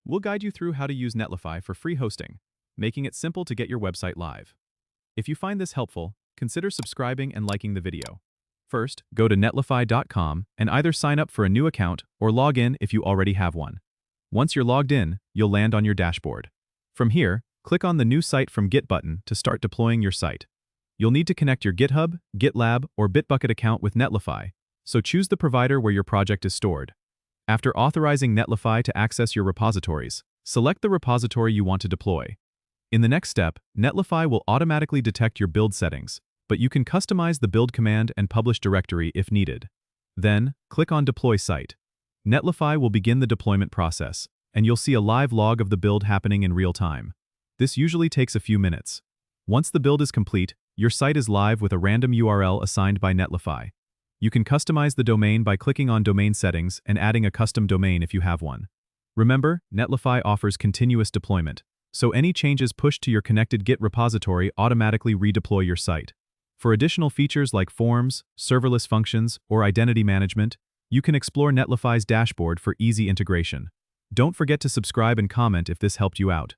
we'll guide you through how to use Netlify for free hosting, making it simple to get your website live. If you find this helpful, consider subscribing and liking the video. First, go to netlify.com and either sign up for a new account or log in if you already have one. Once you're logged in, you'll land on your dashboard. From here, click on the New Site from Git button to start deploying your site. You'll need to connect your GitHub, GitLab, or Bitbucket account with Netlify, so choose the provider where your project is stored. After authorizing Netlify to access your repositories, select the repository you want to deploy. In the next step, Netlify will automatically detect your build settings, but you can customize the build command and publish directory if needed. Then, click on Deploy Site. Netlify will begin the deployment process, and you'll see a live log of the build happening in real time. This usually takes a few minutes. Once the build is complete, your site is live with a random URL assigned by Netlify. You can customize the domain by clicking on Domain Settings and adding a custom domain if you have one. Remember, Netlify offers continuous deployment, so any changes pushed to your connected Git repository automatically redeploy your site. For additional features like forms, serverless functions, or identity management, you can explore Netlify's dashboard for easy integration. Don't forget to subscribe and comment if this helped you out.